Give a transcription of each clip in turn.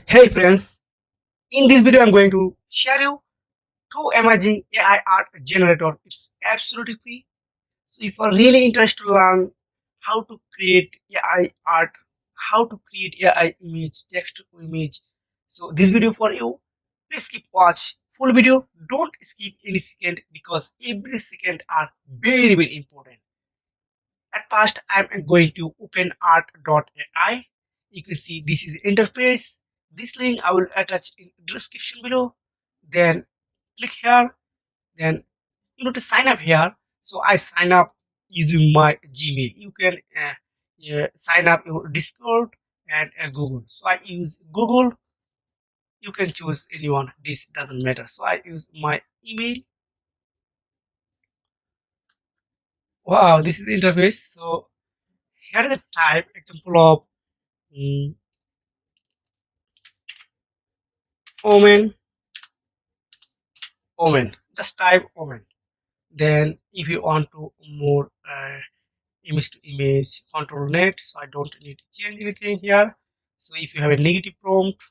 Hey friends, in this video I'm going to share you two amazing AI art generator. It's absolutely free. So if you are really interested to learn how to create AI art, how to create AI image, text to image, so this video for you. Please keep watch full video. Don't skip any second because every second are very important. At first, I'm going to open art.ai. You can see this is the interface. This link I will attach in description below. Then click here. Then you need to sign up here. So I sign up using my Gmail. You can sign up your Discord and Google. So I use Google. You can choose anyone. This doesn't matter. So I use my email. Wow, this is the interface. So here is the type example of mm, omen. Omen, just type omen. Then if you want to more image to image control net, so I don't need to change anything here. So if you have a negative prompt,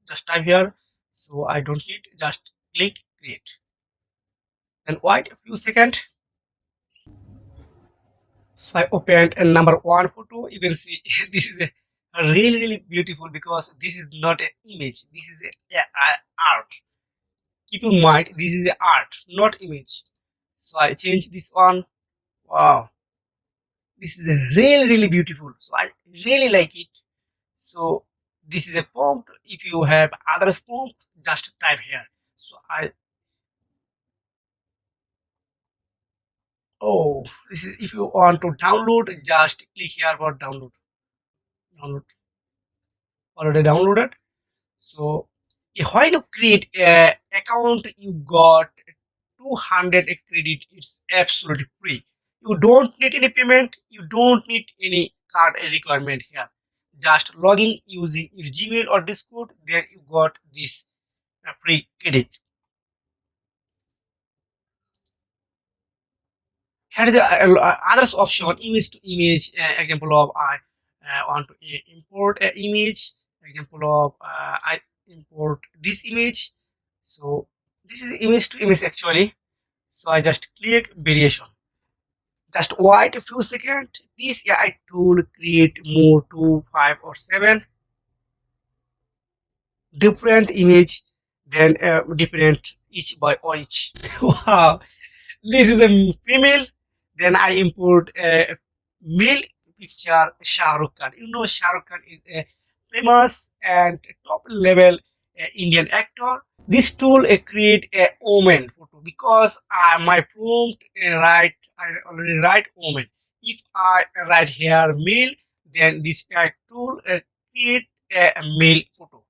just type here. So I don't need, just click create. Then wait a few seconds. So I opened a number one photo. You can see this is a really beautiful because this is not an image, this is a art. Keep in mind this is a art, not image. So I change this one. Wow, this is a really beautiful. So I really like it. So this is a prompt. If you have other prompt, just type here. So I oh, this is if you want to download, just click here for download. Download already downloaded. So when you create a account, you got 200 credit. It's absolutely free. You don't need any payment. You don't need any card requirement here. Just log in using your Gmail or Discord. Then you got this free credit. Here is the others option, image to image. Example of I want to import an image. Example of I import this image. So this is image to image actually. So I just click variation. Just wait a few seconds. This AI tool create more 2, 5 or 7 different image, then different each by each. Wow, this is a female. Then I import a male picture, Shah Rukh Khan. You know Shah Rukh Khan is a famous and top level Indian actor. This tool create a omen photo because my prompt I already write omen. If I write here male, then this tool create a male photo.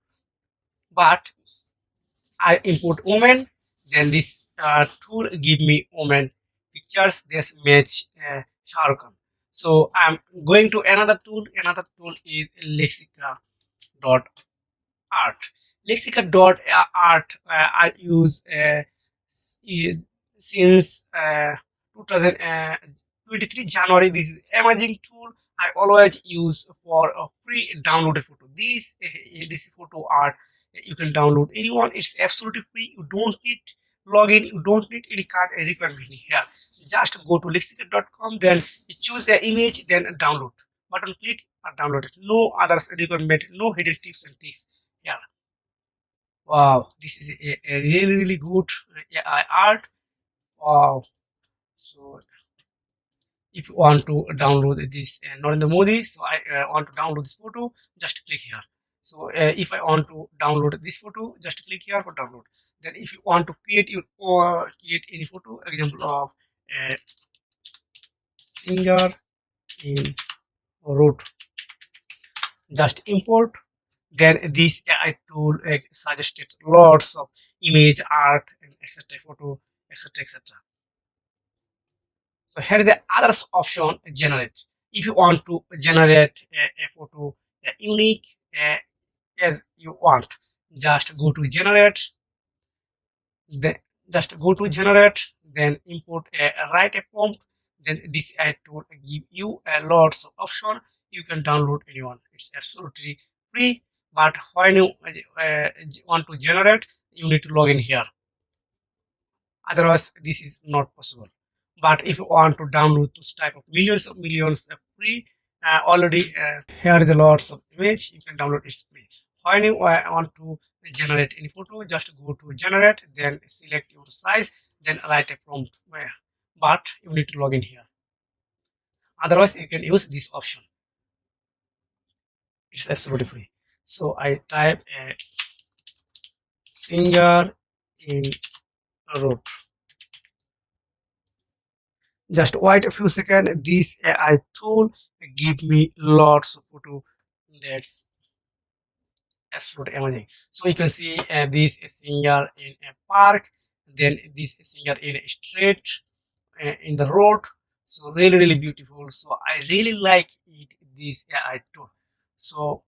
But I import omen, then this tool give me omen pictures. This match Shah Rukh Khan. So I'm going to another tool. Another tool is Lexica.art. Lexica.art I use since 2023 January. This is amazing tool. I always use for a free downloaded photo. This photo art you can download anyone. It's absolutely free. You don't need login. You don't need any card requirement here. Just go to lexica.com. Then you choose the image. Then download button. Click or download it. No others requirement. No hidden tips and tricks here. Wow, this is a really good AI art. Wow. So if you want to download this Narendra Modi, so I want to download this photo, just click here. So if I want to download this photo, just click here for download. Then if you want to create your or create any photo, example of a singer in root, just import. Then this AI tool suggested lots of image art and etc. photo etc. So here is the other option, generate. If you want to generate a photo unique as you want, just go to generate. Then just go to generate. Then import write a prompt. Then this AI tool give you a lots of option. You can download anyone. It's absolutely free. but when you want to generate, you need to log in here. Otherwise this is not possible. But if you want to download this type of millions of free, already here is a lots of image you can download. It's free. When you want to generate any photo, just go to generate, then select your size, then write a prompt, but you need to log in here. Otherwise you can use this option. It's absolutely free. So I type a singer in root. Just wait a few seconds. This AI tool give me lots of photo. That's absolutely amazing. So you can see this singer in a park, then this singer in a street, in the road. So really beautiful. So I really like it, this AI tool. So